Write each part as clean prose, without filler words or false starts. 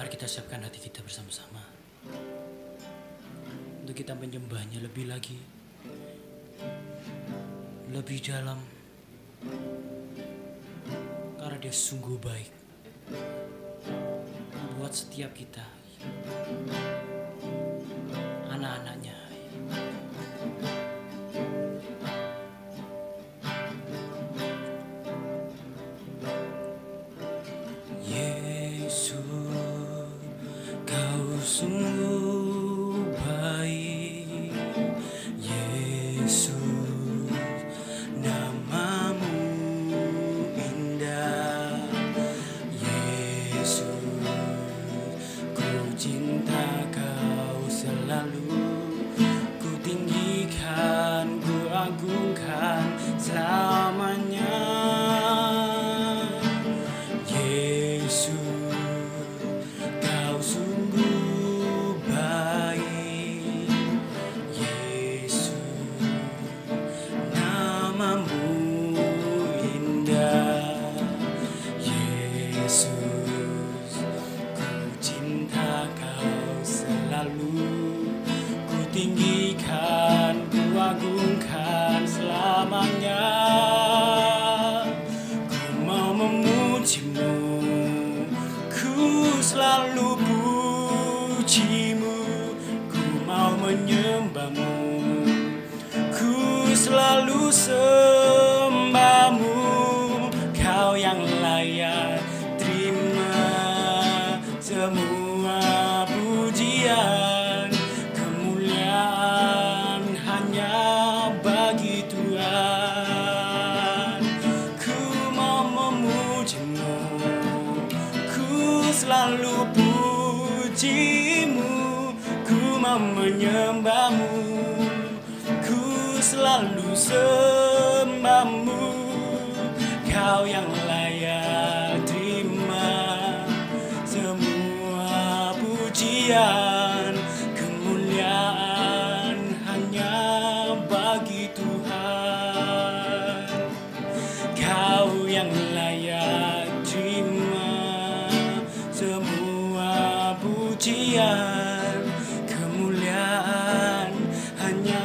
Mari kita siapkan hati kita bersama-sama untuk kita menyembahnya lebih lagi, lebih dalam, karena Dia sungguh baik buat setiap kita, anak-anaknya. Yesus, Kau sungguh baik. Yesus, namamu indah. Yesus, ku cinta Kau selalu. Ku tinggikan, ku agungkan selamanya. Tinggikan, ku agungkan selamanya. Ku mau memujimu, ku selalu pujimu. Ku mau menyembahmu, ku selalu sembahmu. Kau yang layak terima semua pujian. Selalu pujimu, ku mau menyembahmu, ku selalu sembahmu. Kau yang layak terima semua pujian. Kemuliaan hanya bagi Tuhan. Kau yang layak terima semua pujian, kemuliaan hanya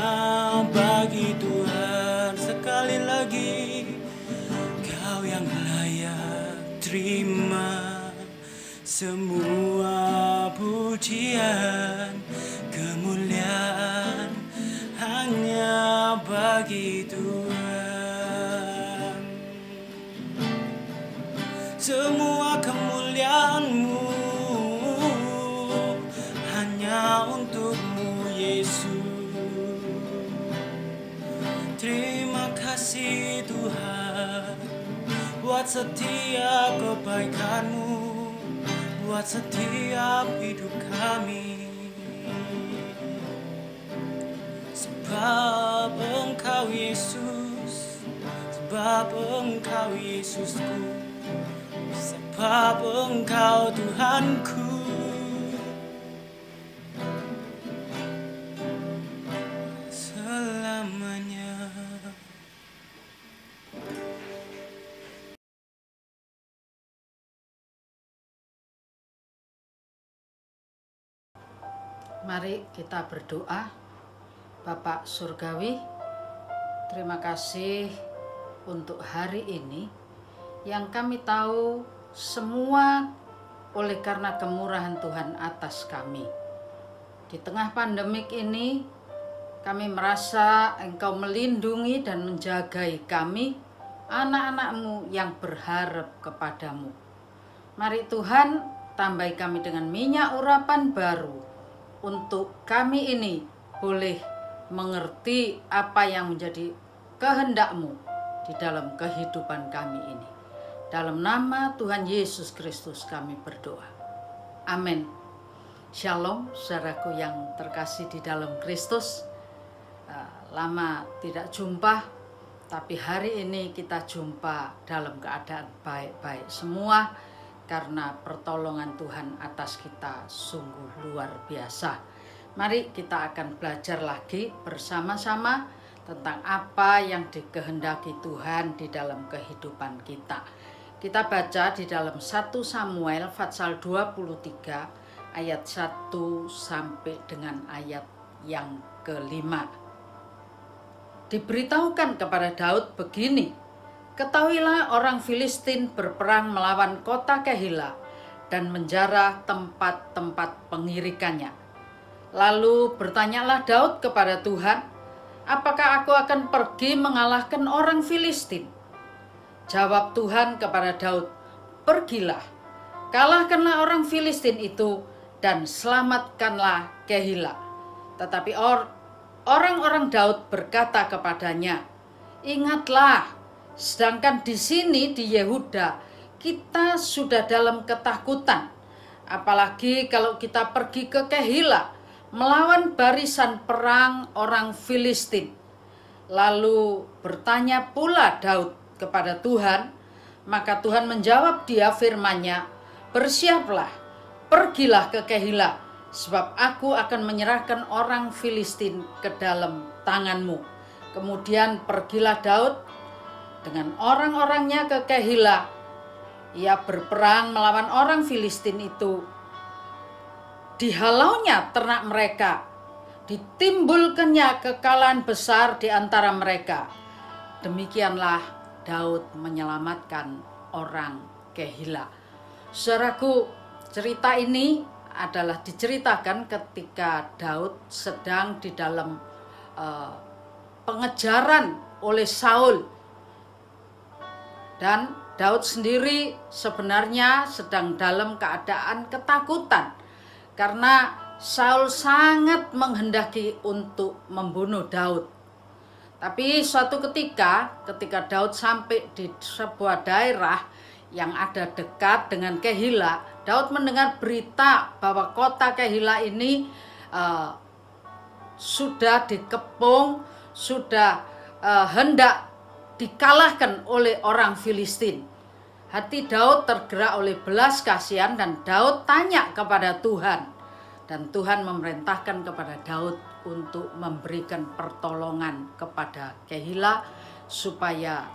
bagi Tuhan. Sekali lagi, Kau yang layak terima semua pujian, kemuliaan hanya bagi Tuhan. Semua kemuliaan-Mu hanya untuk-Mu, Yesus. Terima kasih Tuhan buat setiap kebaikan-Mu, buat setiap hidup kami. Sebab Engkau Yesus, sebab Engkau Yesusku, sebab Engkau Tuhanku. Selamanya. Mari kita berdoa. Bapak Surgawi, terima kasih untuk hari ini yang kami tahu semua oleh karena kemurahan Tuhan atas kami. Di tengah pandemik ini, kami merasa Engkau melindungi dan menjagai kami, anak-anak-Mu yang berharap kepadamu. Mari Tuhan, tambahi kami dengan minyak urapan baru, untuk kami ini boleh mengerti apa yang menjadi kehendak-Mu di dalam kehidupan kami ini. Dalam nama Tuhan Yesus Kristus kami berdoa. Amin. Shalom, saudaraku yang terkasih di dalam Kristus. Lama tidak jumpa, tapi hari ini kita jumpa dalam keadaan baik-baik semua, karena pertolongan Tuhan atas kita sungguh luar biasa. Mari kita akan belajar lagi bersama-sama tentang apa yang dikehendaki Tuhan di dalam kehidupan kita. Kita baca di dalam 1 Samuel pasal 23 ayat 1 sampai dengan ayat yang kelima. Diberitahukan kepada Daud begini, ketahuilah orang Filistin berperang melawan kota Kehila dan menjarah tempat-tempat pengirikannya. Lalu bertanyalah Daud kepada Tuhan, apakah aku akan pergi mengalahkan orang Filistin? Jawab Tuhan kepada Daud, pergilah, kalahkanlah orang Filistin itu dan selamatkanlah Kehila. Tetapi orang-orang Daud berkata kepadanya, ingatlah, sedangkan di sini di Yehuda kita sudah dalam ketakutan. Apalagi kalau kita pergi ke Kehila melawan barisan perang orang Filistin. Lalu bertanya pula Daud kepada Tuhan, maka Tuhan menjawab dia firman-Nya, bersiaplah, pergilah ke Kehila, sebab aku akan menyerahkan orang Filistin ke dalam tanganmu. Kemudian pergilah Daud dengan orang-orangnya ke Kehila. Ia berperang melawan orang Filistin itu. Dihalaunya ternak mereka, ditimbulkannya kekalahan besar di antara mereka. Demikianlah Daud menyelamatkan orang Kehila. Saudaraku, cerita ini adalah diceritakan ketika Daud sedang di dalam pengejaran oleh Saul. Dan Daud sendiri sebenarnya sedang dalam keadaan ketakutan karena Saul sangat menghendaki untuk membunuh Daud. Tapi suatu ketika Daud sampai di sebuah daerah yang ada dekat dengan Kehila, Daud mendengar berita bahwa kota Kehila ini sudah dikepung, sudah hendak dikalahkan oleh orang Filistin. Hati Daud tergerak oleh belas kasihan dan Daud tanya kepada Tuhan. Dan Tuhan memerintahkan kepada Daud untuk memberikan pertolongan kepada Kehila supaya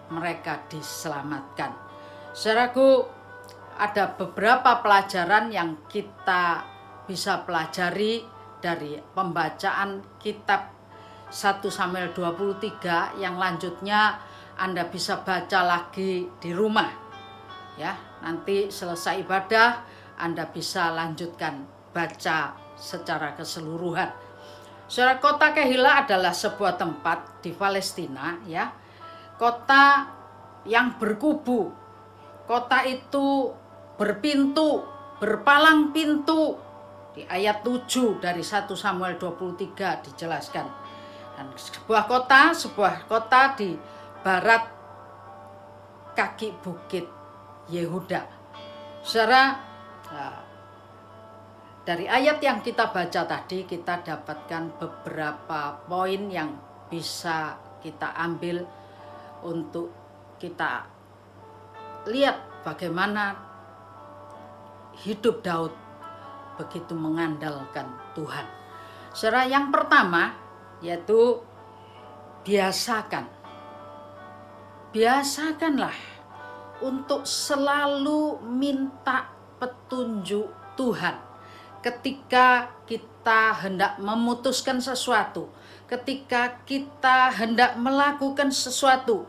mereka diselamatkan. Saudaraku, ada beberapa pelajaran yang kita bisa pelajari dari pembacaan kitab 1 Samuel 23 yang lanjutnya Anda bisa baca lagi di rumah. Ya, nanti selesai ibadah Anda bisa lanjutkan baca secara keseluruhan. Saudara, kota Kehila adalah sebuah tempat di Palestina, ya. Kota yang berkubu. Kota itu berpintu, berpalang pintu. Di ayat 7 dari 1 Samuel 23 dijelaskan. Dan sebuah kota di barat kaki bukit Yehuda. Saudara, dari ayat yang kita baca tadi, kita dapatkan beberapa poin yang bisa kita ambil untuk kita lihat bagaimana hidup Daud begitu mengandalkan Tuhan. Saudara, yang pertama yaitu biasakanlah untuk selalu minta petunjuk Tuhan. Ketika kita hendak memutuskan sesuatu, ketika kita hendak melakukan sesuatu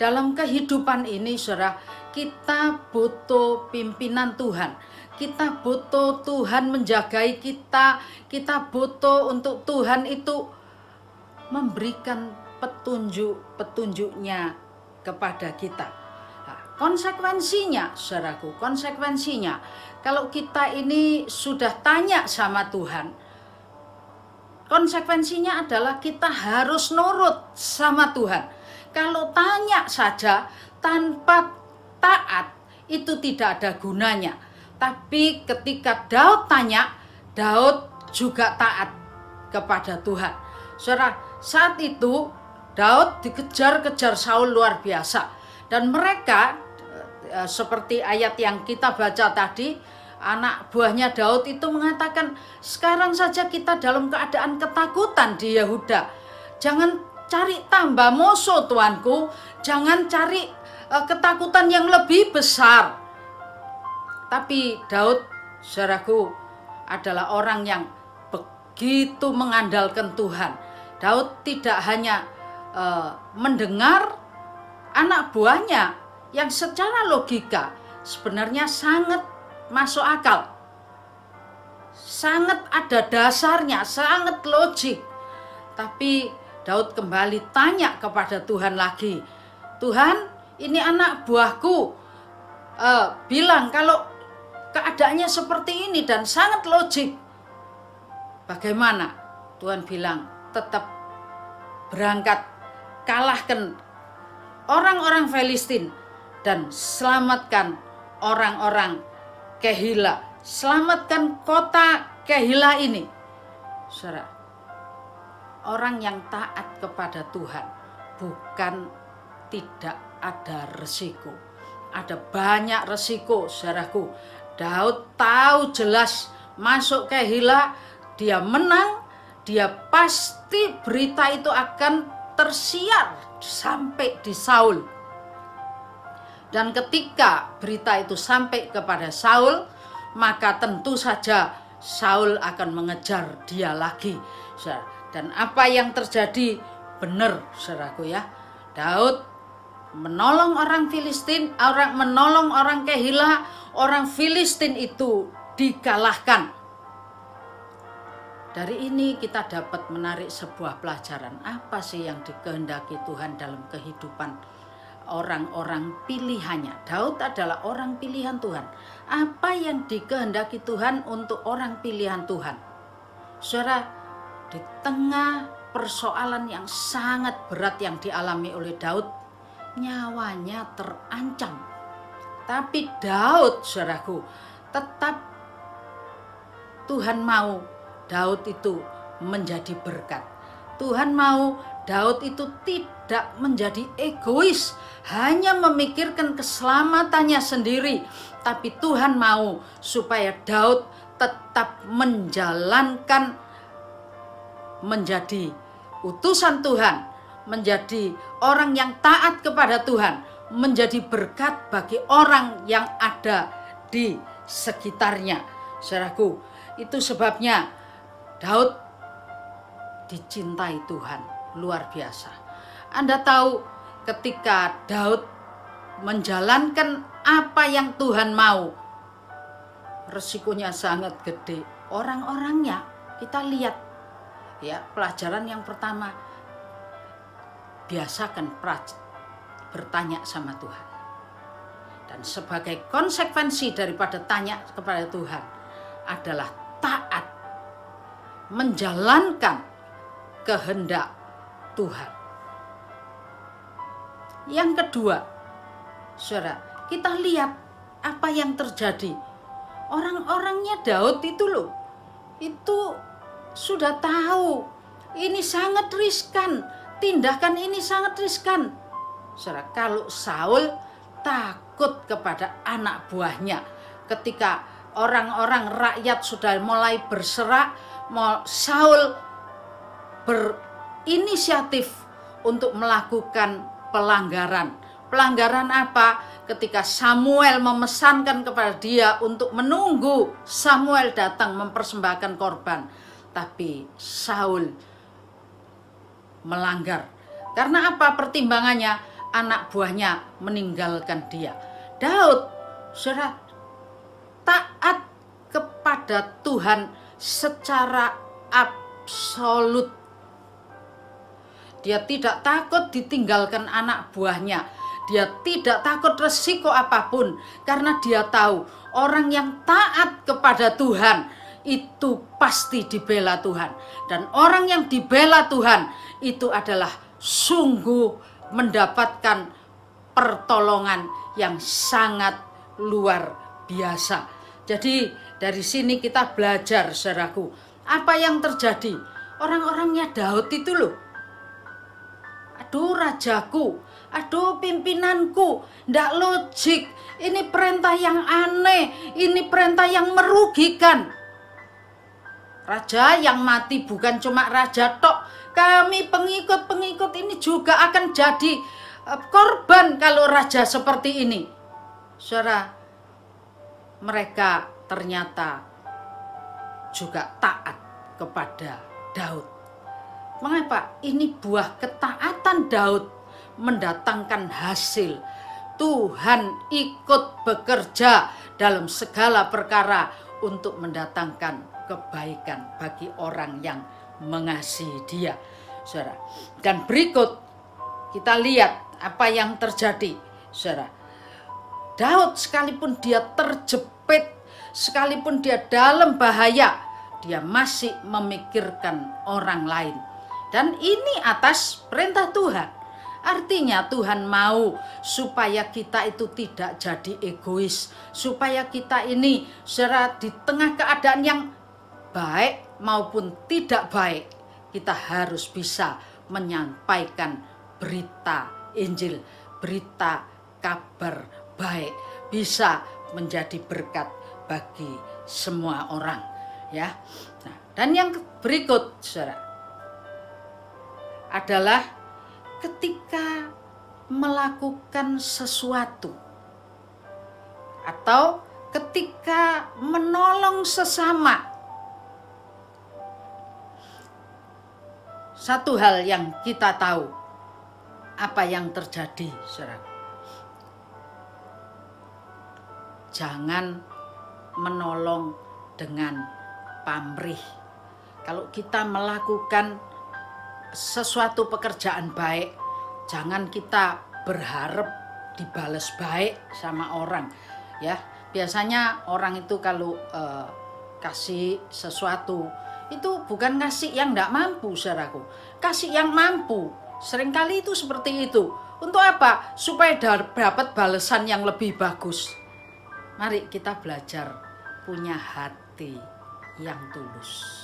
dalam kehidupan ini, saudara, kita butuh pimpinan Tuhan. Kita butuh Tuhan menjagai kita. Kita butuh untuk Tuhan itu memberikan petunjuk-petunjuknya kepada kita. Konsekuensinya, saudaraku, kalau kita ini sudah tanya sama Tuhan, konsekuensinya adalah kita harus nurut sama Tuhan. Kalau tanya saja tanpa taat, itu tidak ada gunanya. Tapi ketika Daud tanya, Daud juga taat kepada Tuhan. Saudara, saat itu Daud dikejar-kejar Saul luar biasa. Dan mereka seperti ayat yang kita baca tadi, anak buahnya Daud itu mengatakan, sekarang saja kita dalam keadaan ketakutan di Yehuda. Jangan cari tambah musuh, tuanku. Jangan cari ketakutan yang lebih besar. Tapi Daud, saudaraku, adalah orang yang begitu mengandalkan Tuhan. Daud tidak hanya mendengar anak buahnya yang secara logika sebenarnya sangat masuk akal, sangat ada dasarnya, sangat logik. Tapi Daud kembali tanya kepada Tuhan lagi, Tuhan, ini anak buahku bilang kalau keadaannya seperti ini dan sangat logik. Bagaimana? Tuhan bilang, tetap berangkat, kalahkan orang-orang Filistin dan selamatkan orang-orang Kehila. Selamatkan kota Kehila ini. Saudara, orang yang taat kepada Tuhan bukan tidak ada resiko. Ada banyak resiko, saudaraku. Daud tahu jelas masuk Kehila, dia menang, dia pasti berita itu akan tersiar sampai di Saul. Dan ketika berita itu sampai kepada Saul, maka tentu saja Saul akan mengejar dia lagi. Dan apa yang terjadi benar, saudaraku ya. Daud menolong orang Filistin, menolong orang Kehila, orang Filistin itu dikalahkan. Dari ini kita dapat menarik sebuah pelajaran. Apa sih yang dikehendaki Tuhan dalam kehidupan orang-orang pilihannya? Daud adalah orang pilihan Tuhan. Apa yang dikehendaki Tuhan untuk orang pilihan Tuhan? Saudara, di tengah persoalan yang sangat berat yang dialami oleh Daud, nyawanya terancam. Tapi Daud, saudaraku, tetap Tuhan mau Daud itu menjadi berkat. Tuhan mau Daud itu tidak menjadi egois, hanya memikirkan keselamatannya sendiri. Tapi Tuhan mau supaya Daud tetap menjalankan, menjadi utusan Tuhan, menjadi orang yang taat kepada Tuhan, menjadi berkat bagi orang yang ada di sekitarnya. Saudaraku, itu sebabnya Daud dicintai Tuhan luar biasa. Anda tahu ketika Daud menjalankan apa yang Tuhan mau, resikonya sangat gede. Orang-orangnya kita lihat ya, pelajaran yang pertama, biasakan bertanya sama Tuhan. Dan sebagai konsekuensi daripada tanya kepada Tuhan adalah taat, menjalankan kehendak Tuhan. Yang kedua, saudara, kita lihat apa yang terjadi. Orang-orangnya Daud itu loh, itu sudah tahu ini sangat riskan, tindakan ini sangat riskan. Saudara, kalau Saul takut kepada anak buahnya, ketika orang-orang rakyat sudah mulai berserak, Saul berinisiatif untuk melakukan pelanggaran. Pelanggaran apa? Ketika Samuel memesankan kepada dia untuk menunggu Samuel datang mempersembahkan korban, tapi Saul melanggar. Karena apa pertimbangannya? Anak buahnya meninggalkan dia. Daud, saudara, taat kepada Tuhan secara absolut. Dia tidak takut ditinggalkan anak buahnya. Dia tidak takut resiko apapun, karena dia tahu orang yang taat kepada Tuhan itu pasti dibela Tuhan. Dan orang yang dibela Tuhan itu adalah sungguh mendapatkan pertolongan yang sangat luar biasa. Jadi dari sini kita belajar, saudaraku, apa yang terjadi. Orang-orangnya Daud itu loh, aduh rajaku, aduh pimpinanku, ndak logik, ini perintah yang aneh, ini perintah yang merugikan. Raja yang mati bukan cuma raja tok, kami pengikut-pengikut ini juga akan jadi korban kalau raja seperti ini. Saudara, mereka ternyata juga taat kepada Daud. Mengapa? Ini buah ketaatan Daud mendatangkan hasil. Tuhan ikut bekerja dalam segala perkara untuk mendatangkan kebaikan bagi orang yang mengasihi Dia, saudara. Dan berikut kita lihat apa yang terjadi, saudara. Daud sekalipun dia terjepit, sekalipun dia dalam bahaya, dia masih memikirkan orang lain. Dan ini atas perintah Tuhan. Artinya Tuhan mau supaya kita itu tidak jadi egois, supaya kita ini saudara di tengah keadaan yang baik maupun tidak baik, kita harus bisa menyampaikan berita Injil, berita kabar baik, bisa menjadi berkat bagi semua orang, ya. Nah, dan yang berikut, saudara, adalah ketika melakukan sesuatu atau ketika menolong sesama. Satu hal yang kita tahu, apa yang terjadi, saudara. Jangan menolong dengan pamrih. Kalau kita melakukan sesuatu pekerjaan baik, jangan kita berharap dibalas baik sama orang, ya. Biasanya orang itu kalau kasih sesuatu itu bukan kasih yang tidak mampu, saudaraku, kasih yang mampu. Seringkali itu seperti itu. Untuk apa? Supaya dapat balasan yang lebih bagus. Mari kita belajar punya hati yang tulus.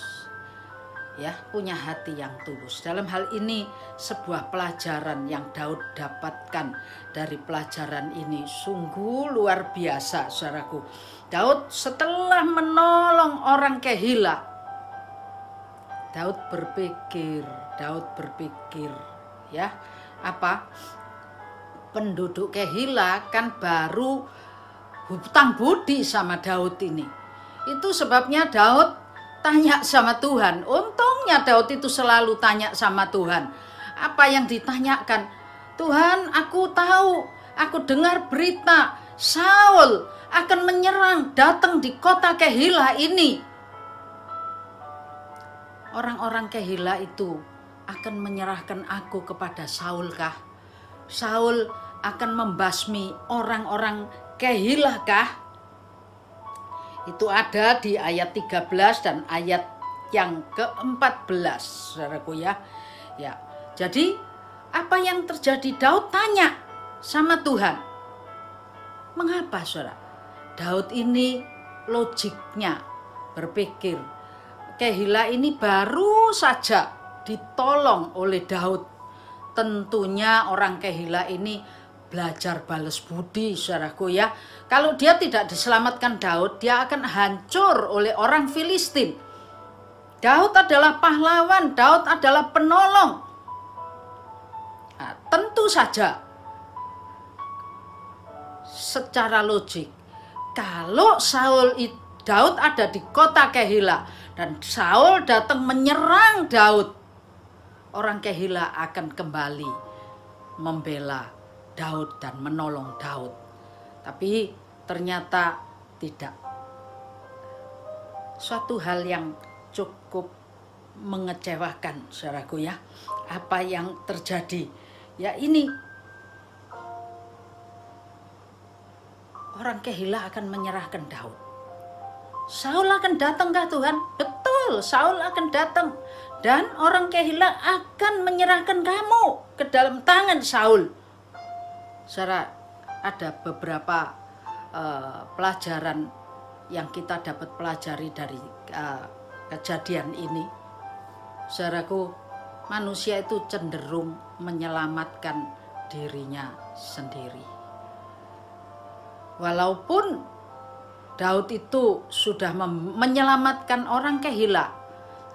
Ya, punya hati yang tulus. Dalam hal ini sebuah pelajaran yang Daud dapatkan dari pelajaran ini sungguh luar biasa, saudaraku. Daud setelah menolong orang Kehila, Daud berpikir, ya, apa? Penduduk Kehila kan baru hutang budi sama Daud ini. Itu sebabnya Daud tanya sama Tuhan. Untungnya Daud itu selalu tanya sama Tuhan. Apa yang ditanyakan? Tuhan, aku tahu, aku dengar berita Saul akan menyerang, datang di kota Kehila ini. Orang-orang Kehila itu akan menyerahkan aku kepada Saul kah? Saul akan membasmi orang-orang Kehila kah? Itu ada di ayat 13 dan ayat yang ke-14, saudaraku, ya. Ya. Jadi apa yang terjadi? Daud tanya sama Tuhan. Mengapa, saudara? Daud ini logiknya berpikir, Kehila ini baru saja ditolong oleh Daud. Tentunya orang Kehila ini belajar balas budi, saudaraku, ya. Kalau dia tidak diselamatkan Daud, dia akan hancur oleh orang Filistin. Daud adalah pahlawan, Daud adalah penolong. Nah, tentu saja secara logik, kalau Daud ada di kota Kehila dan Saul datang menyerang Daud, orang Kehila akan kembali membela Daud dan menolong Daud. Tapi ternyata tidak. Suatu hal yang cukup mengecewakan, saudaraku, ya. Apa yang terjadi? Ya, ini orang Kehila akan menyerahkan Daud. Saul akan datang kah Tuhan? Betul, Saul akan datang. Dan orang Kehila akan menyerahkan kamu ke dalam tangan Saul. Saudara, ada beberapa pelajaran yang kita dapat pelajari dari kejadian ini. Saudaraku, manusia itu cenderung menyelamatkan dirinya sendiri. Walaupun Daud itu sudah menyelamatkan orang Kehila,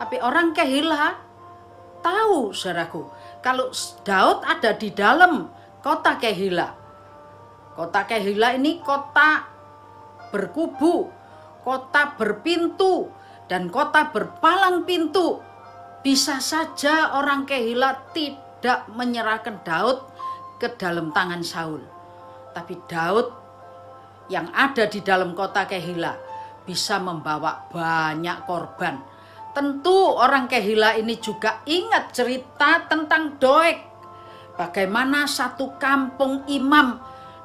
tapi orang Kehila tahu, saudaraku, kalau Daud ada di dalam kota Kehila. Kota Kehila ini kota berkubu, kota berpintu, dan kota berpalang pintu. Bisa saja orang Kehila tidak menyerahkan Daud ke dalam tangan Saul. Tapi Daud yang ada di dalam kota Kehila bisa membawa banyak korban. Tentu orang Kehila ini juga ingat cerita tentang Doeg. Bagaimana satu kampung imam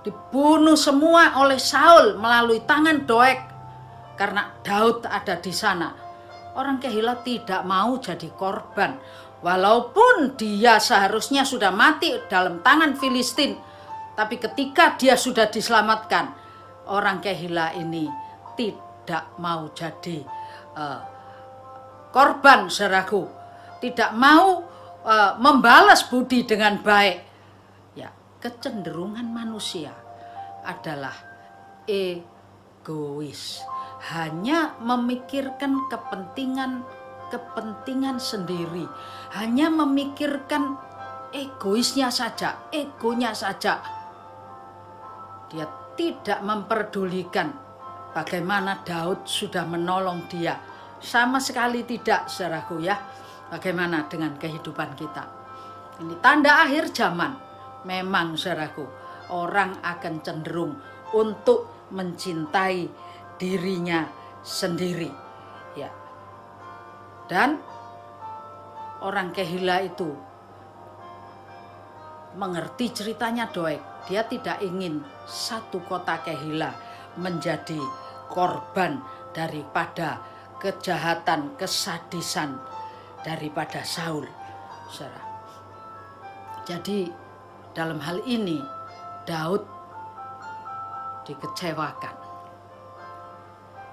dibunuh semua oleh Saul melalui tangan Doeg. Karena Daud ada di sana. Orang Kehila tidak mau jadi korban. Walaupun dia seharusnya sudah mati dalam tangan Filistin. Tapi ketika dia sudah diselamatkan, orang Kehila ini tidak mau jadi korban, saudaraku. Tidak mau membalas budi dengan baik. Ya, kecenderungan manusia adalah egois. Hanya memikirkan kepentingan sendiri. Hanya memikirkan egoisnya saja, egonya saja. Dia tidak memperdulikan bagaimana Daud sudah menolong dia. Sama sekali tidak, saudaraku ya. Bagaimana dengan kehidupan kita? Ini tanda akhir zaman. Memang, saudaraku, orang akan cenderung untuk mencintai dirinya sendiri. Ya. Dan orang Kehila itu mengerti ceritanya Doeg. Dia tidak ingin satu kota Kehila menjadi korban daripada kejahatan, kesadisan daripada Saul. Saudara. Jadi dalam hal ini Daud dikecewakan.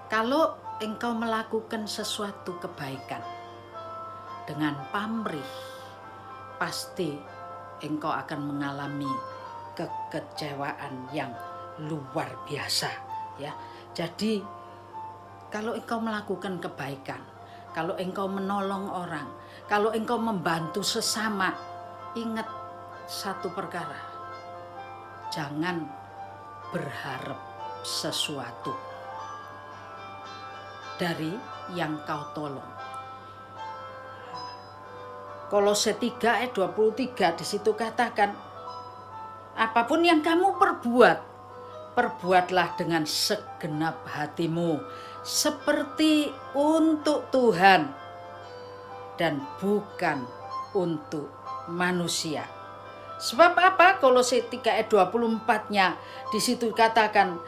Kalau engkau melakukan sesuatu kebaikan dengan pamrih, pasti engkau akan mengalami kekecewaan yang luar biasa, ya. Jadi kalau engkau melakukan kebaikan, kalau engkau menolong orang, kalau engkau membantu sesama, ingat satu perkara. Jangan berharap sesuatu dari yang kau tolong. Kolose 3 ayat 23 di situ katakan, apapun yang kamu perbuat, perbuatlah dengan segenap hatimu, seperti untuk Tuhan dan bukan untuk manusia. Sebab apa? Kolose 3 ayat 24-nya di situ katakan,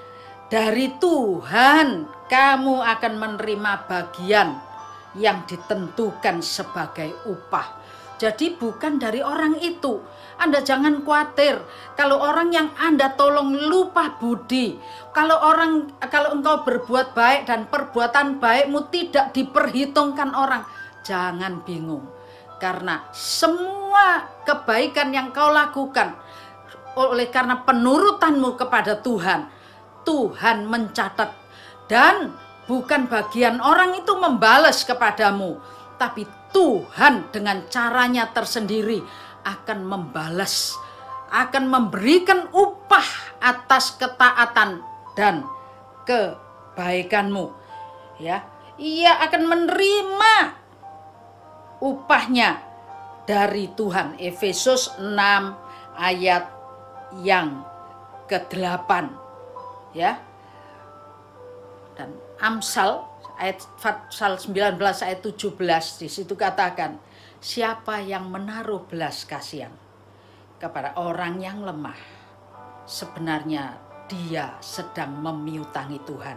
dari Tuhan kamu akan menerima bagian yang ditentukan sebagai upah. Jadi bukan dari orang itu. Anda jangan khawatir kalau orang yang Anda tolong lupa budi. Kalau engkau berbuat baik dan perbuatan baikmu tidak diperhitungkan orang, jangan bingung. Karena semua kebaikan yang kau lakukan oleh karena penurutanmu kepada Tuhan, Tuhan mencatat. Dan bukan bagian orang itu membalas kepadamu, tapi Tuhan dengan caranya tersendiri akan membalas, akan memberikan upah atas ketaatan dan kebaikanmu. Ya, ia akan menerima upahnya dari Tuhan. Efesus 6 ayat yang ke-8, ya. Dan Amsal ayat 19 ayat 17 di situ katakan, siapa yang menaruh belas kasihan kepada orang yang lemah, sebenarnya dia sedang memiutangi Tuhan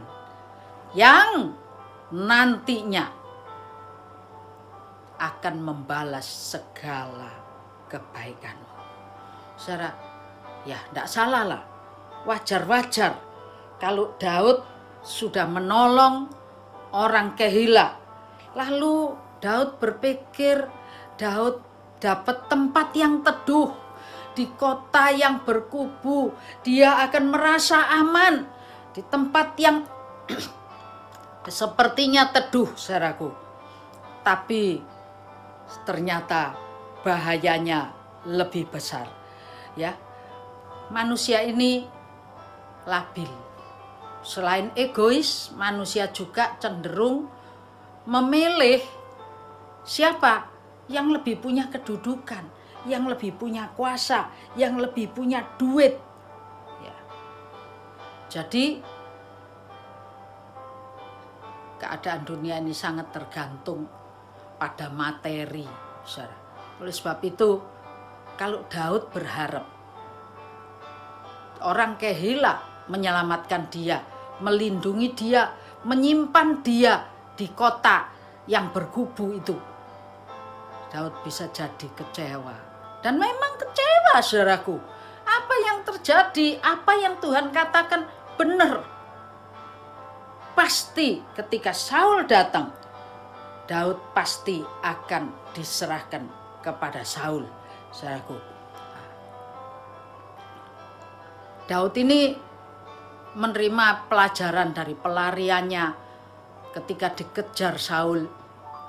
yang nantinya akan membalas segala kebaikanmu. Saudara, ya tidak salah lah, wajar-wajar kalau Daud sudah menolong orang Kehila. Lalu Daud berpikir, Daud dapat tempat yang teduh di kota yang berkubu. Dia akan merasa aman di tempat yang sepertinya teduh, saudaraku. Tapi ternyata bahayanya lebih besar, ya. manusia ini labil. Selain egois, manusia juga cenderung memilih siapa yang lebih punya kedudukan, yang lebih punya kuasa, yang lebih punya duit. Ya. Jadi keadaan dunia ini sangat tergantung pada materi, saudara. Oleh sebab itu, kalau Daud berharap orang Kehila menyelamatkan dia, melindungi dia, menyimpan dia di kota yang berkubu itu, Daud bisa jadi kecewa. Dan memang kecewa, saudaraku. Apa yang terjadi, apa yang Tuhan katakan benar. Pasti ketika Saul datang, Daud pasti akan diserahkan kepada Saul, saudaraku. Daud ini menerima pelajaran dari pelariannya ketika dikejar Saul.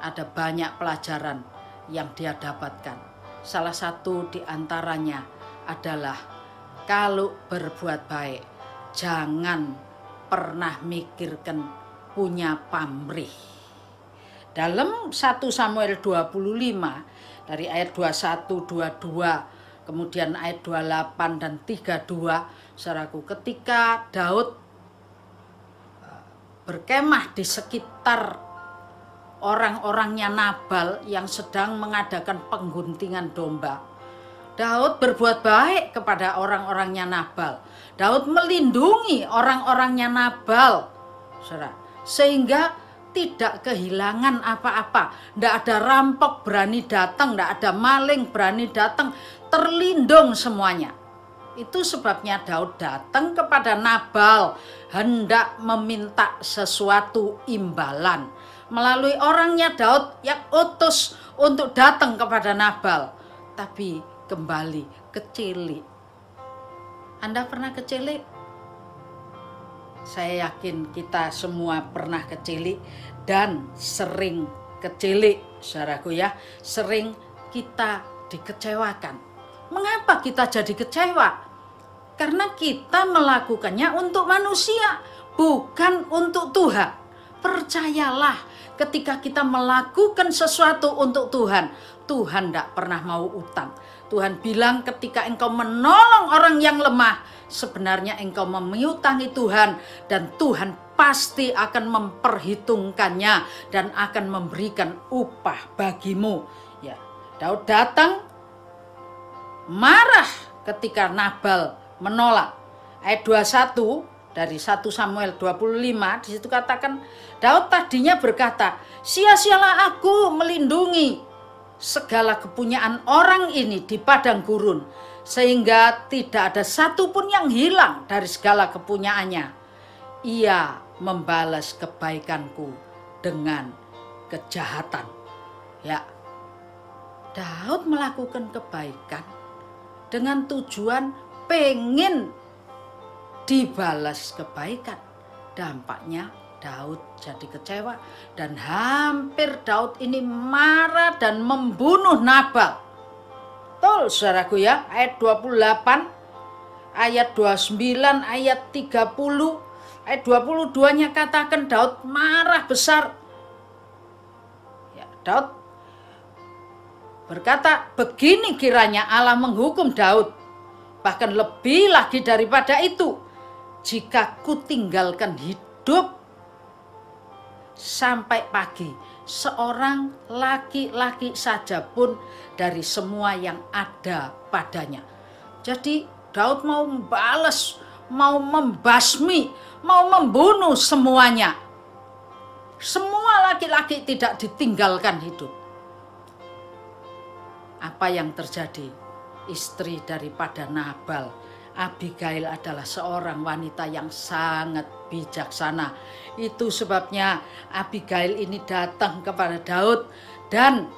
Ada banyak pelajaran yang dia dapatkan. Salah satu di antaranya adalah kalau berbuat baik, jangan pernah mikirkan punya pamrih. Dalam 1 Samuel 25 dari ayat 21, 22, kemudian ayat 28 dan 32, saudaraku, ketika Daud berkemah di sekitar orang-orangnya Nabal yang sedang mengadakan pengguntingan domba, Daud berbuat baik kepada orang-orangnya Nabal. Daud melindungi orang-orangnya Nabal, saudara, sehingga tidak kehilangan apa-apa. Tidak ada rampok berani datang, tidak ada maling berani datang, terlindung semuanya. Itu sebabnya Daud datang kepada Nabal hendak meminta sesuatu imbalan. Melalui orangnya Daud yang utus untuk datang kepada Nabal. Tapi kembali kecilik. Anda pernah kecilik? Saya yakin kita semua pernah kecilik dan sering kecilik, saudaraku ya. Sering kita dikecewakan. Mengapa kita jadi kecewa? Karena kita melakukannya untuk manusia, bukan untuk Tuhan. Percayalah, ketika kita melakukan sesuatu untuk Tuhan, Tuhan tidak pernah mau utang. Tuhan bilang ketika engkau menolong orang yang lemah, sebenarnya engkau mengutangi Tuhan, dan Tuhan pasti akan memperhitungkannya dan akan memberikan upah bagimu. Ya, Daud datang marah ketika Nabal menolak. Ayat 21 dari 1 Samuel 25, di situ katakan, Daud tadinya berkata, sia-sialah aku melindungi segala kepunyaan orang ini di padang gurun, sehingga tidak ada satupun yang hilang dari segala kepunyaannya. Ia membalas kebaikanku dengan kejahatan. Ya, Daud melakukan kebaikan dengan tujuan pengen dibalas kebaikan. Dampaknya Daud jadi kecewa dan hampir Daud ini marah dan membunuh Nabal. Betul, saudaraku ya, ayat 28, ayat 29, ayat 30, ayat 22-nya katakan Daud marah besar. Ya, Daud berkata, begini kiranya Allah menghukum Daud, bahkan lebih lagi daripada itu, jika ku tinggalkan hidup sampai pagi, seorang laki-laki saja pun dari semua yang ada padanya. Jadi Daud mau membalas, mau membasmi, mau membunuh semuanya. Semua laki-laki tidak ditinggalkan hidup. Apa yang terjadi? Istri daripada Nabal, Abigail, adalah seorang wanita yang sangat bijaksana. Itu sebabnya Abigail ini datang kepada Daud dan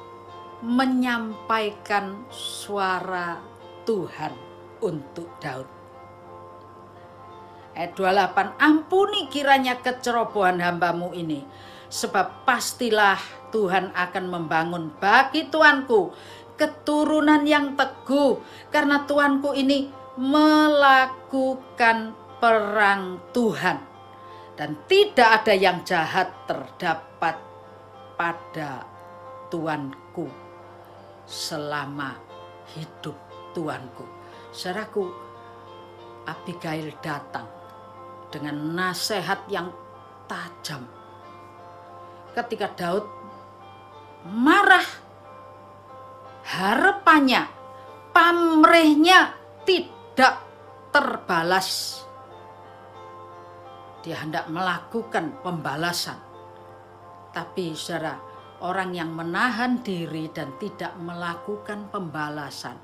menyampaikan suara Tuhan untuk Daud. Ayat 28, ampuni kiranya kecerobohan hambamu ini, sebab pastilah Tuhan akan membangun bagi tuanku keturunan yang teguh, karena tuanku ini melakukan perang Tuhan, dan tidak ada yang jahat terdapat pada Tuanku selama hidup Tuanku. Saudaraku, Abigail datang dengan nasihat yang tajam. Ketika Daud marah, harapannya, pamrihnya tidak terbalas. Dia hendak melakukan pembalasan. Tapi saudara, orang yang menahan diri dan tidak melakukan pembalasan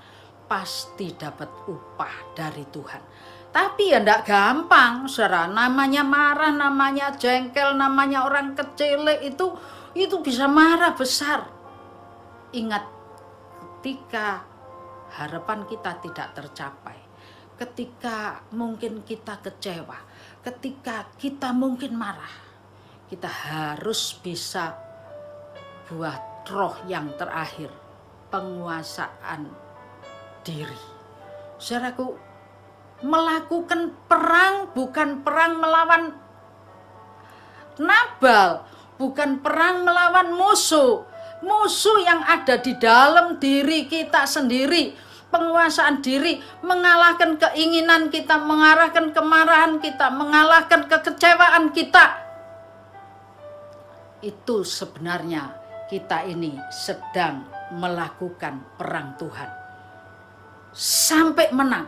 pasti dapat upah dari Tuhan. Tapi ya enggak gampang, saudara. Namanya marah, namanya jengkel, namanya orang kecil itu bisa marah besar. Ingat, ketika harapan kita tidak tercapai, ketika mungkin kita kecewa, ketika kita mungkin marah, kita harus bisa buat roh yang terakhir, penguasaan diri. Saudaraku, melakukan perang bukan perang melawan Nabal, bukan perang melawan musuh. Musuh yang ada di dalam diri kita sendiri. Penguasaan diri, mengalahkan keinginan kita, mengarahkan kemarahan kita, mengalahkan kekecewaan kita. Itu sebenarnya kita ini sedang melakukan perang Tuhan. Sampai menang.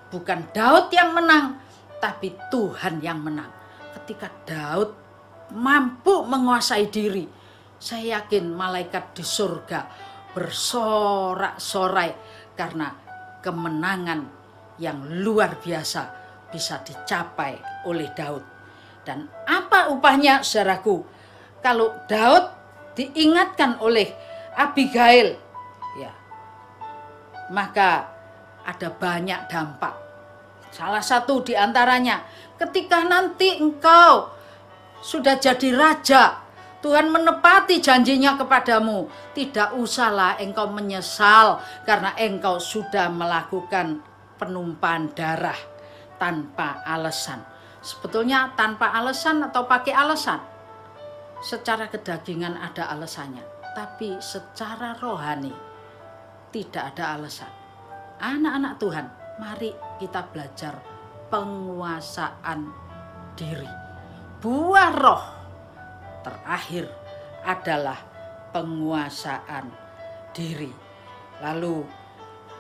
Bukan Daud yang menang, tapi Tuhan yang menang. Ketika Daud mampu menguasai diri, saya yakin malaikat di surga bersorak-sorai karena kemenangan yang luar biasa bisa dicapai oleh Daud. Dan apa upahnya, saudaraku? Kalau Daud diingatkan oleh Abigail, ya, maka ada banyak dampak. Salah satu di antaranya, ketika nanti engkau sudah jadi raja, Tuhan menepati janjinya kepadamu, tidak usahlah engkau menyesal karena engkau sudah melakukan penumpahan darah tanpa alasan. Sebetulnya tanpa alasan atau pakai alasan. Secara kedagingan ada alasannya, tapi secara rohani tidak ada alasan. Anak-anak Tuhan, mari kita belajar penguasaan diri. Buah roh terakhir adalah penguasaan diri. Lalu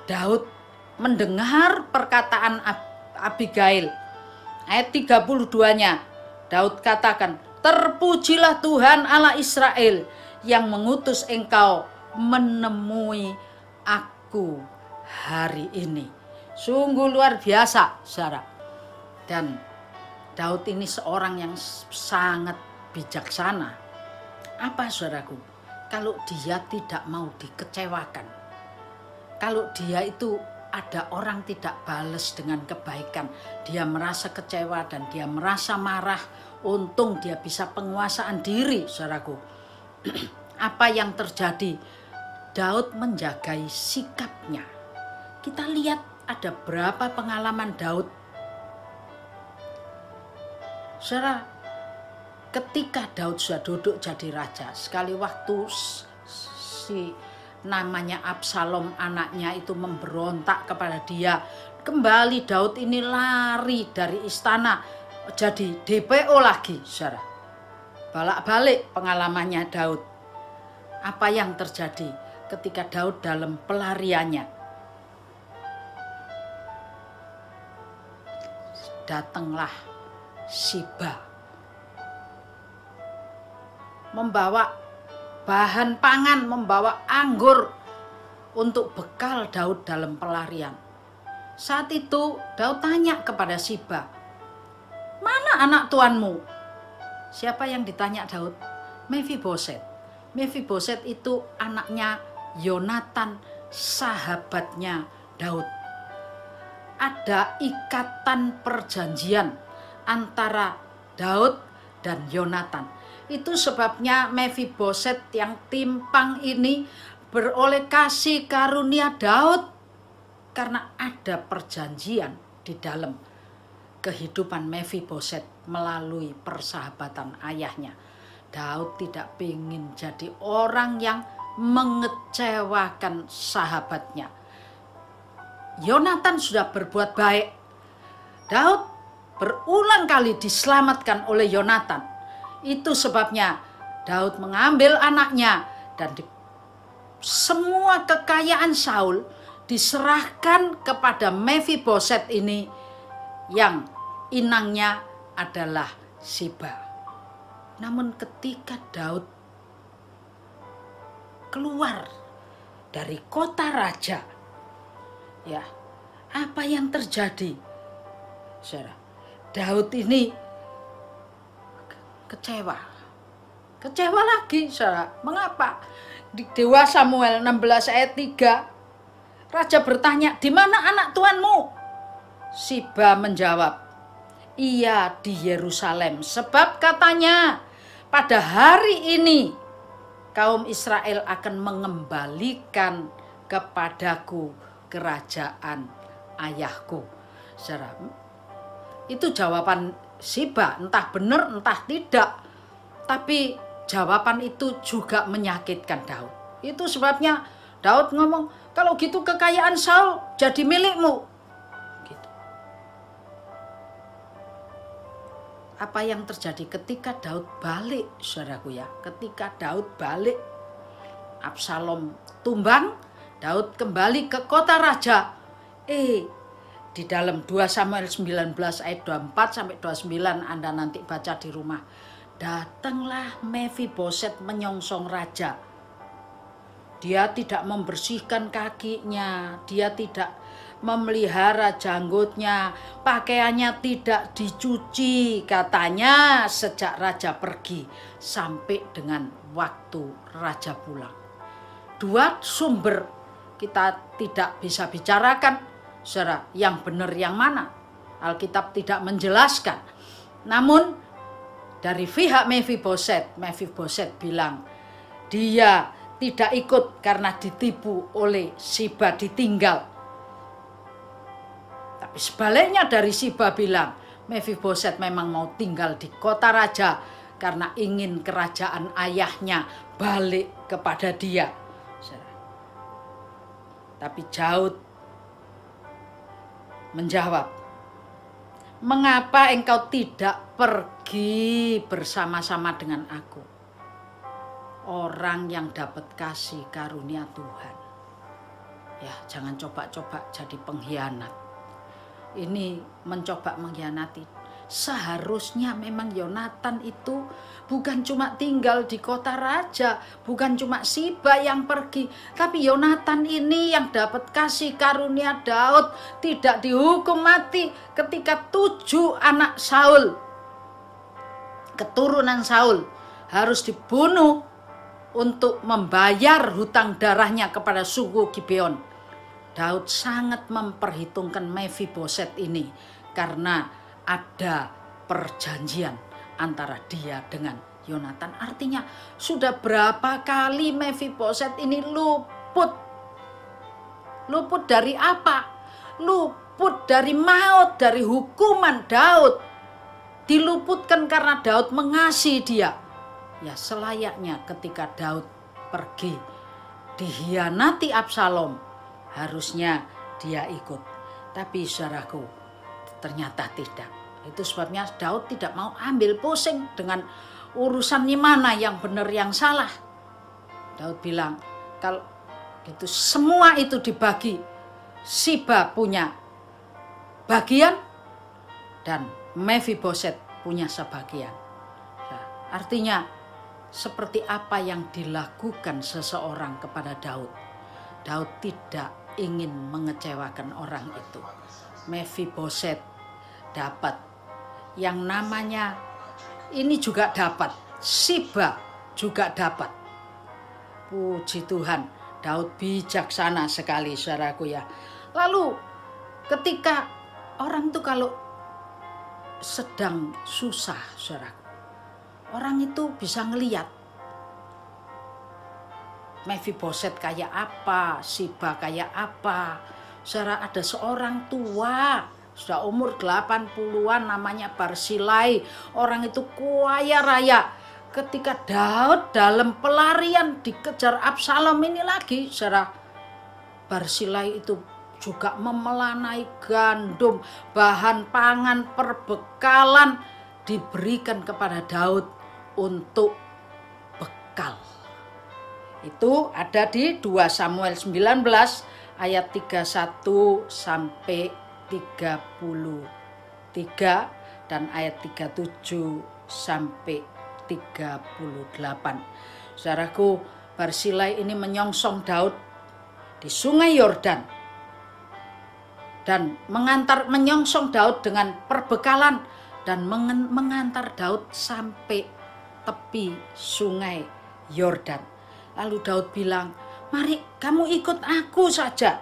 Daud mendengar perkataan Abigail. Ayat 32-nya, Daud katakan, "Terpujilah Tuhan Allah Israel yang mengutus engkau menemui aku hari ini." Sungguh luar biasa, saudara. Dan Daud ini seorang yang sangat bijaksana. Apa, saudaraku? Kalau dia tidak mau dikecewakan, kalau dia itu ada orang tidak balas dengan kebaikan, dia merasa kecewa dan dia merasa marah. Untung dia bisa penguasaan diri, saudaraku. Apa yang terjadi? Daud menjagai sikapnya. Kita lihat ada berapa pengalaman Daud. Saudara, ketika Daud sudah duduk jadi raja, sekali waktu si namanya Absalom, anaknya itu memberontak kepada dia. Kembali Daud ini lari dari istana jadi DPO lagi, saudara. Balak-balik pengalamannya Daud. Apa yang terjadi ketika Daud dalam pelariannya? Datanglah Siba membawa bahan pangan, membawa anggur untuk bekal Daud dalam pelarian. Saat itu Daud tanya kepada Siba, "Mana anak tuanmu?" Siapa yang ditanya Daud? Mephiboset. Mephiboset itu anaknya Yonatan, sahabatnya Daud. Ada ikatan perjanjian antara Daud dan Yonatan. Itu sebabnya Mephiboset yang timpang ini beroleh kasih karunia Daud. karena ada perjanjian di dalam kehidupan Mephiboset melalui persahabatan ayahnya. Daud tidak ingin jadi orang yang mengecewakan sahabatnya. Yonatan sudah berbuat baik. Daud berulang kali diselamatkan oleh Yonatan. Itu sebabnya Daud mengambil anaknya dan semua kekayaan Saul diserahkan kepada Mephiboset ini yang inangnya adalah Siba. Namun ketika Daud keluar dari kota raja, ya, apa yang terjadi? Saudara, Daud ini kecewa lagi, saudara. Mengapa? Di Dewa Samuel 16 ayat 3, raja bertanya, "Di mana anak tuanmu?" Siba menjawab, "Ia di Yerusalem, sebab katanya, pada hari ini kaum Israel akan mengembalikan kepadaku kerajaan ayahku." Saudara, itu jawaban Siba, entah benar entah tidak, tapi jawaban itu juga menyakitkan Daud. Itu sebabnya Daud ngomong, "Kalau gitu kekayaan Saul jadi milikmu." Gitu. Apa yang terjadi ketika Daud balik, saudaraku ya? Ketika Daud balik, Absalom tumbang, Daud kembali ke kota raja. Di dalam 2 Samuel 19 ayat 24 sampai 29 Anda nanti baca di rumah. Datanglah Mephiboset menyongsong raja. Dia tidak membersihkan kakinya, dia tidak memelihara janggutnya, pakaiannya tidak dicuci, katanya sejak raja pergi sampai dengan waktu raja pulang. Dua sumber kita tidak bisa bicarakan, saudara, yang benar yang mana. Alkitab tidak menjelaskan. Namun dari pihak Mephiboset bilang dia tidak ikut karena ditipu oleh Siba, ditinggal. Tapi sebaliknya dari Siba bilang Mephiboset memang mau tinggal di kota raja karena ingin kerajaan ayahnya balik kepada dia. Tapi Daud menjawab, "Mengapa engkau tidak pergi bersama-sama dengan aku?" Orang yang dapat kasih karunia Tuhan, ya, jangan coba-coba jadi pengkhianat. Ini mencoba mengkhianati. Seharusnya memang Yonatan itu bukan cuma tinggal di kota raja, bukan cuma Siba yang pergi, tapi Yonatan ini yang dapat kasih karunia Daud tidak dihukum mati ketika 7 anak Saul, keturunan Saul, harus dibunuh untuk membayar hutang darahnya kepada suku Gibeon. Daud sangat memperhitungkan Mephiboset ini karena ada perjanjian antara dia dengan Yonatan. Artinya sudah berapa kali Mephiboset ini luput. Luput dari apa? Luput dari maut, dari hukuman Daud. Diluputkan karena Daud mengasihi dia. Ya, selayaknya ketika Daud pergi dihianati Absalom, harusnya dia ikut. Tapi saudaraku, ternyata tidak. Itu sebabnya Daud tidak mau ambil pusing dengan urusan mana yang benar yang salah. Daud bilang, kalau itu semua itu dibagi, Siba punya bagian dan Mephiboset punya sebagian. Nah, artinya seperti apa yang dilakukan seseorang kepada Daud. Daud tidak ingin mengecewakan orang itu. Mephiboset dapat yang namanya ini juga dapat, Siba juga dapat. Puji Tuhan, Daud bijaksana sekali, saudaraku ya. Lalu ketika orang itu kalau sedang susah, saudaraku, orang itu bisa ngelihat Mephiboset kayak apa, Siba kayak apa, Saudara, ada seorang tua, sudah umur 80-an, namanya Barsilai. Orang itu kaya raya. Ketika Daud dalam pelarian dikejar Absalom ini lagi, saudara, Barsilai itu juga memelanai gandum, bahan pangan, perbekalan diberikan kepada Daud untuk bekal. Itu ada di 2 Samuel 19 ayat 31 sampai 33 dan ayat 37 sampai 38. Saudaraku, Barsilai ini menyongsong Daud di Sungai Yordan dan menyongsong Daud dengan perbekalan dan mengantar Daud sampai tepi Sungai Yordan. Lalu Daud bilang, "Mari kamu ikut aku saja."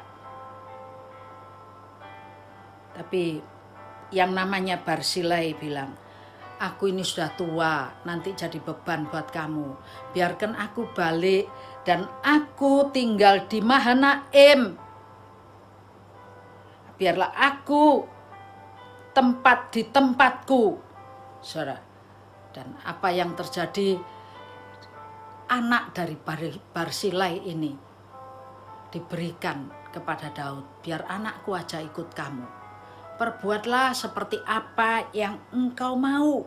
Tapi yang namanya Barsilai bilang, "Aku ini sudah tua, nanti jadi beban buat kamu. Biarkan aku balik dan aku tinggal di Mahanaim. Biarlah aku tempat di tempatku." Saudara, dan apa yang terjadi, anak dari Barsilai ini diberikan kepada Daud. "Biar anakku aja ikut kamu. Perbuatlah seperti apa yang engkau mau.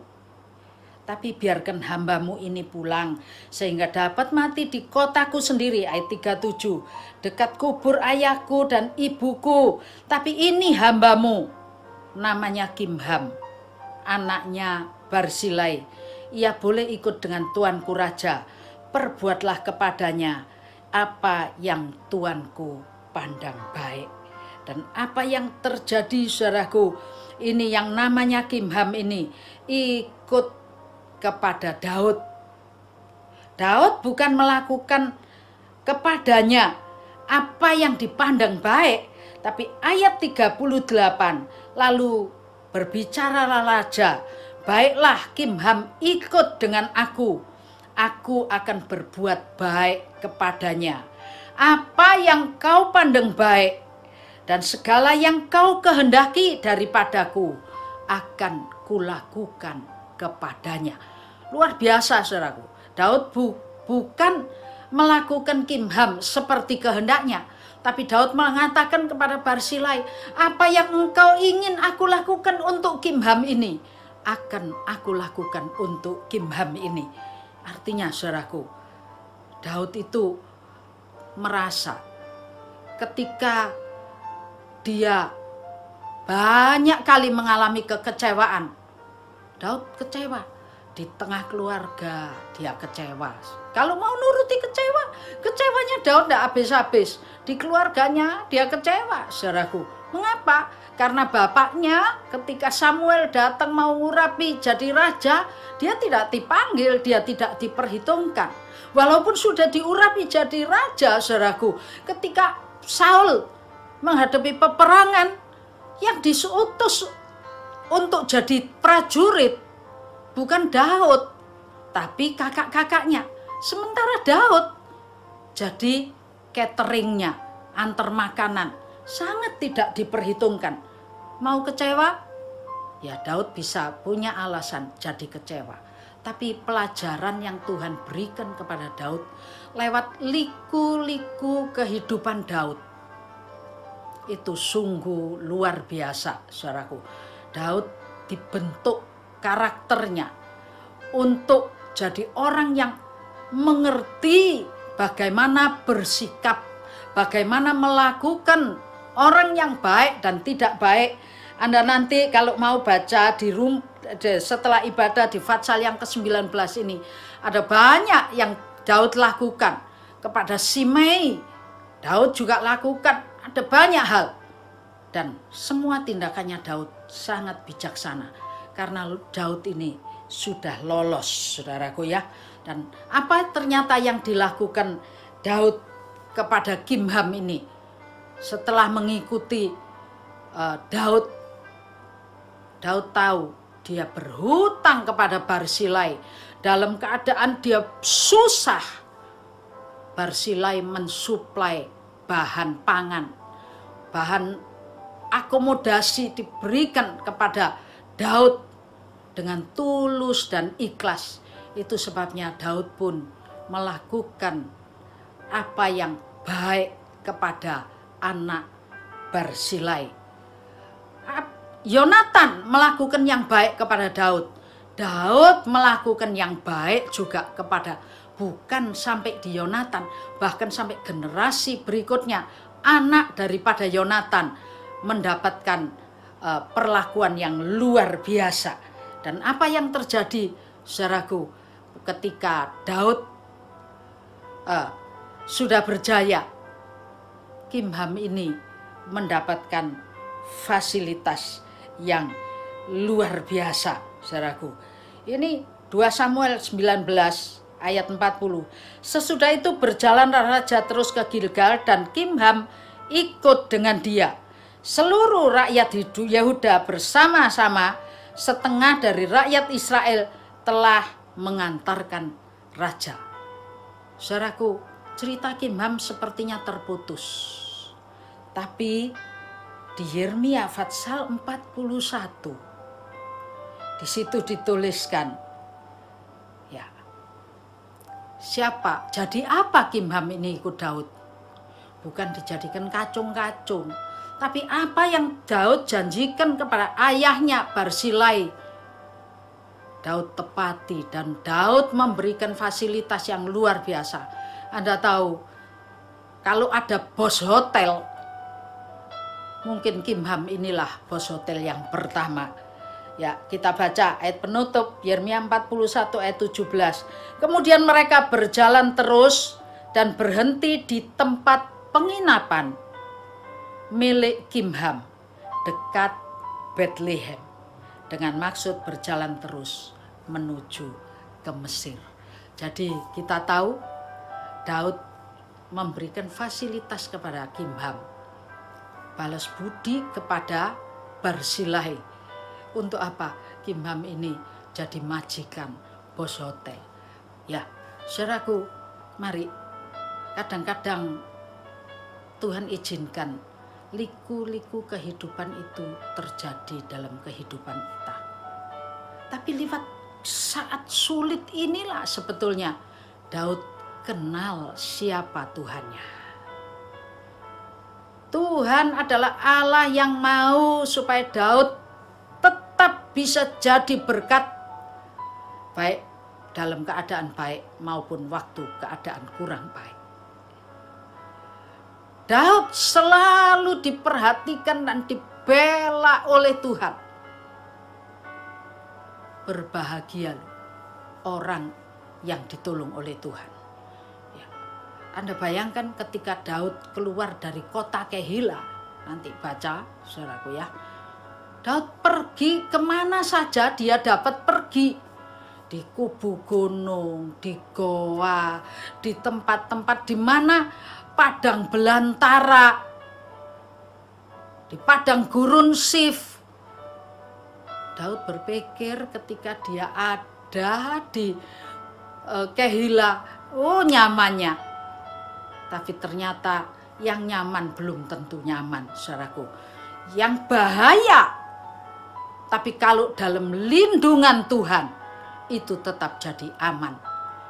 Tapi biarkan hambamu ini pulang sehingga dapat mati di kotaku sendiri." Ayat 37. "Dekat kubur ayahku dan ibuku. Tapi ini hambamu, namanya Kimham, anaknya Barsilai. Ia boleh ikut dengan tuanku raja. Perbuatlah kepadanya apa yang tuanku pandang baik." Dan apa yang terjadi, saudaraku, ini yang namanya Kimham ini ikut kepada Daud. Daud bukan melakukan kepadanya apa yang dipandang baik, tapi ayat 38, lalu berbicaralah raja, "Baiklah, Kimham ikut dengan aku akan berbuat baik kepadanya. Apa yang kau pandang baik dan segala yang kau kehendaki daripadaku akan kulakukan kepadanya." Luar biasa, saudaraku. Daud bukan melakukan Kimham seperti kehendaknya, tapi Daud mengatakan kepada Barsilai, "Apa yang engkau ingin aku lakukan untuk Kimham ini, akan aku lakukan untuk Kimham ini." Artinya, saudaraku, Daud itu merasa ketika dia banyak kali mengalami kekecewaan. Daud kecewa. Di tengah keluarga dia kecewa. Kalau mau nuruti kecewanya Daud tidak habis-habis. Di keluarganya dia kecewa, saudaraku. Mengapa? Karena bapaknya ketika Samuel datang mau ngurapi jadi raja, dia tidak dipanggil, dia tidak diperhitungkan. Walaupun sudah diurapi jadi raja, saudaraku, ketika Saul menghadapi peperangan, yang diutus untuk jadi prajurit bukan Daud, tapi kakak-kakaknya. Sementara Daud jadi cateringnya, antar makanan, sangat tidak diperhitungkan. Mau kecewa? Ya, Daud bisa punya alasan jadi kecewa. Tapi pelajaran yang Tuhan berikan kepada Daud lewat liku-liku kehidupan Daud itu sungguh luar biasa, saudaraku. Daud dibentuk karakternya untuk jadi orang yang mengerti bagaimana bersikap, bagaimana melakukan orang yang baik dan tidak baik. Anda nanti kalau mau baca setelah ibadah di Fatsal yang ke-19 ini, ada banyak yang Daud lakukan. Kepada Simei, Daud juga lakukan, ada banyak hal. Dan semua tindakannya Daud sangat bijaksana. Karena Daud ini sudah lolos, saudaraku ya. Dan apa ternyata yang dilakukan Daud kepada Kimham ini? Setelah mengikuti Daud tahu dia berhutang kepada Barsilai. Dalam keadaan dia susah, Barsilai mensuplai bahan pangan bahan akomodasi diberikan kepada Daud dengan tulus dan ikhlas. Itu sebabnya Daud pun melakukan apa yang baik kepada anak Barzilai. Yonatan melakukan yang baik kepada Daud. Daud melakukan yang baik juga kepada, bukan sampai di Yonatan, bahkan sampai generasi berikutnya, anak daripada Yonatan mendapatkan perlakuan yang luar biasa. Dan apa yang terjadi, saudaraku, ketika Daud sudah berjaya, Kimham ini mendapatkan fasilitas yang luar biasa, saudaraku. Ini 2 Samuel 19 ayat 40. Sesudah itu berjalan raja terus ke Gilgal dan Kimham ikut dengan dia. Seluruh rakyat Yehuda bersama-sama, setengah dari rakyat Israel telah mengantarkan raja. Saudaraku, cerita Kimham sepertinya terputus. Tapi di Yeremia pasal 41, di situ dituliskan, ya, siapa, jadi apa Kimham ini ikut Daud? Bukan dijadikan kacung-kacung, tapi apa yang Daud janjikan kepada ayahnya Barzilai, Daud tepati, dan Daud memberikan fasilitas yang luar biasa. Anda tahu, kalau ada bos hotel, mungkin Kimham inilah bos hotel yang pertama. Ya, kita baca ayat penutup Yeremia 41 ayat 17. Kemudian mereka berjalan terus dan berhenti di tempat penginapan milik Kimham dekat Bethlehem, dengan maksud berjalan terus menuju ke Mesir. Jadi kita tahu Daud memberikan fasilitas kepada Kimham, balas budi kepada Barzilai. Untuk apa? Kimham ini jadi majikan bos hotel. Ya, saudaraku, mari, kadang-kadang Tuhan izinkan liku-liku kehidupan itu terjadi dalam kehidupan kita. Tapi lewat saat sulit inilah sebetulnya Daud kenal siapa Tuhannya. Tuhan adalah Allah yang mau supaya Daud tetap bisa jadi berkat, baik dalam keadaan baik maupun waktu keadaan kurang baik. Daud selalu diperhatikan dan dibela oleh Tuhan. Berbahagia orang yang ditolong oleh Tuhan. Ya. Anda bayangkan ketika Daud keluar dari kota Kehila, nanti baca saudaraku ya. Daud pergi kemana saja dia dapat pergi. Di kubu gunung, di goa, di tempat-tempat di mana padang belantara, di padang gurun Sif. Daud berpikir ketika dia ada di Kehila, oh nyamannya. Tapi ternyata yang nyaman belum tentu nyaman, saudaraku. Yang bahaya, tapi kalau dalam lindungan Tuhan, itu tetap jadi aman.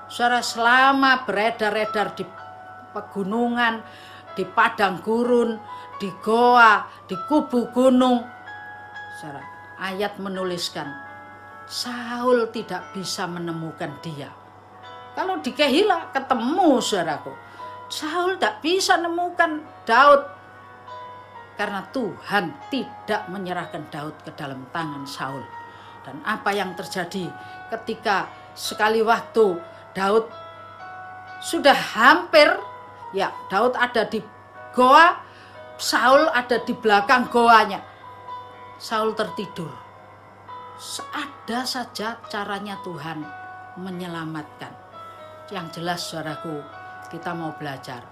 Saudara, selama beredar-edar di pegunungan, di padang gurun, di goa, di kubu gunung, saudara, ayat menuliskan Saul tidak bisa menemukan dia. Kalau di Kehila ketemu, saudaraku, Saul tidak bisa menemukan Daud karena Tuhan tidak menyerahkan Daud ke dalam tangan Saul. Dan apa yang terjadi ketika sekali waktu Daud sudah hampir, ya, Daud ada di goa, Saul ada di belakang goanya. Saul tertidur. Ada saja caranya Tuhan menyelamatkan. Yang jelas, saudaraku, kita mau belajar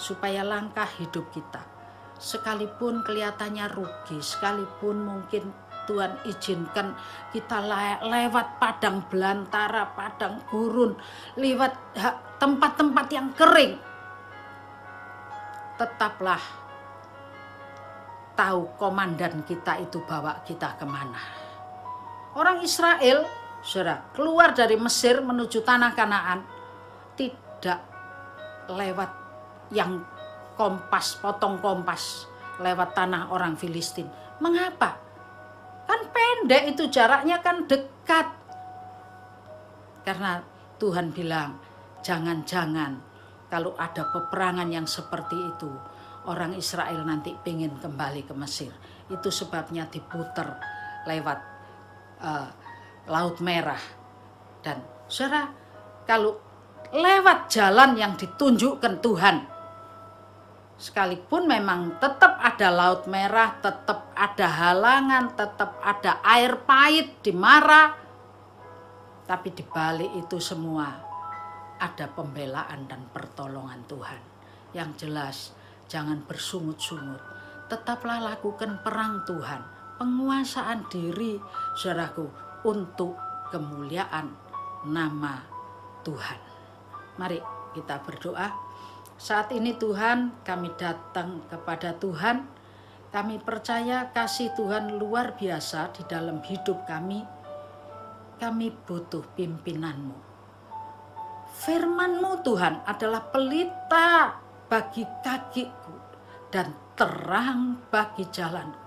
supaya langkah hidup kita, sekalipun kelihatannya rugi, sekalipun mungkin Tuhan izinkan kita lewat padang belantara, padang gurun, lewat tempat-tempat yang kering, tetaplah tahu komandan kita itu bawa kita kemana. Orang Israel, saudara, keluar dari Mesir menuju tanah Kanaan tidak lewat yang potong kompas, lewat tanah orang Filistin. Mengapa? Kan pendek itu, jaraknya kan dekat. Karena Tuhan bilang, jangan-jangan kalau ada peperangan yang seperti itu, orang Israel nanti pengen kembali ke Mesir. Itu sebabnya diputer lewat Laut Merah. Dan saudara, kalau lewat jalan yang ditunjukkan Tuhan, sekalipun memang tetap ada Laut Merah, tetap ada halangan, tetap ada air pahit di Mara, tapi di balik itu semua ada pembelaan dan pertolongan Tuhan. Yang jelas, jangan bersungut-sungut, tetaplah lakukan perang Tuhan, penguasaan diri, saudaraku, untuk kemuliaan nama Tuhan. Mari kita berdoa. Saat ini Tuhan, kami datang kepada Tuhan. Kami percaya kasih Tuhan luar biasa di dalam hidup kami. Kami butuh pimpinanmu. Firman-Mu Tuhan adalah pelita bagi kakiku dan terang bagi jalanku.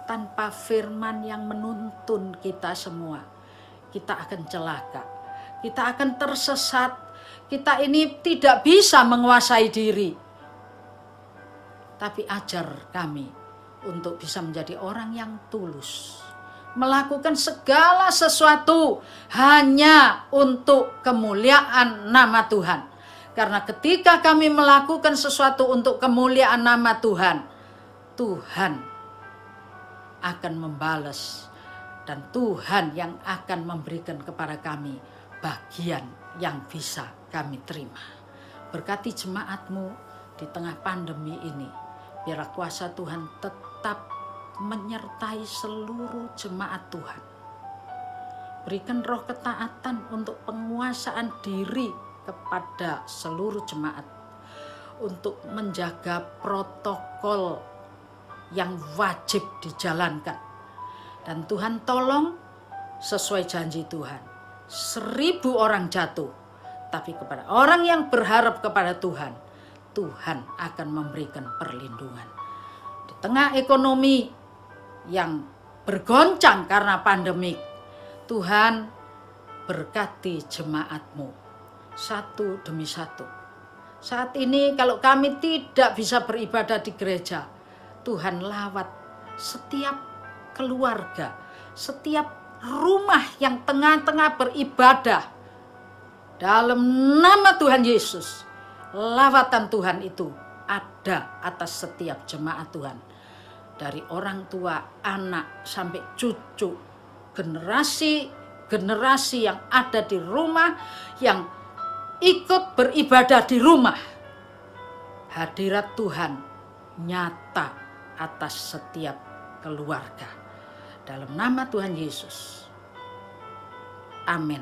Tanpa firman yang menuntun kita semua, kita akan celaka, kita akan tersesat, kita ini tidak bisa menguasai diri. Tapi ajar kami untuk bisa menjadi orang yang tulus, melakukan segala sesuatu hanya untuk kemuliaan nama Tuhan. Karena ketika kami melakukan sesuatu untuk kemuliaan nama Tuhan, Tuhan akan membalas, dan Tuhan yang akan memberikan kepada kami bagian yang bisa kami terima. Berkati jemaat-Mu di tengah pandemi ini, biarlah kuasa Tuhan tetap menyertai seluruh jemaat Tuhan. Berikan roh ketaatan untuk penguasaan diri kepada seluruh jemaat, untuk menjaga protokol yang wajib dijalankan. Dan Tuhan tolong, sesuai janji Tuhan, 1000 orang jatuh, tapi kepada orang yang berharap kepada Tuhan, Tuhan akan memberikan perlindungan. Di tengah ekonomi yang bergoncang karena pandemik, Tuhan berkati jemaat-Mu satu demi satu. Saat ini kalau kami tidak bisa beribadah di gereja, Tuhan lawat setiap keluarga, setiap rumah yang tengah-tengah beribadah. Dalam nama Tuhan Yesus, lawatan Tuhan itu ada atas setiap jemaat Tuhan. Dari orang tua, anak, sampai cucu, generasi yang ada di rumah, yang ikut beribadah di rumah. Hadirat Tuhan nyata atas setiap keluarga. Dalam nama Tuhan Yesus. Amin.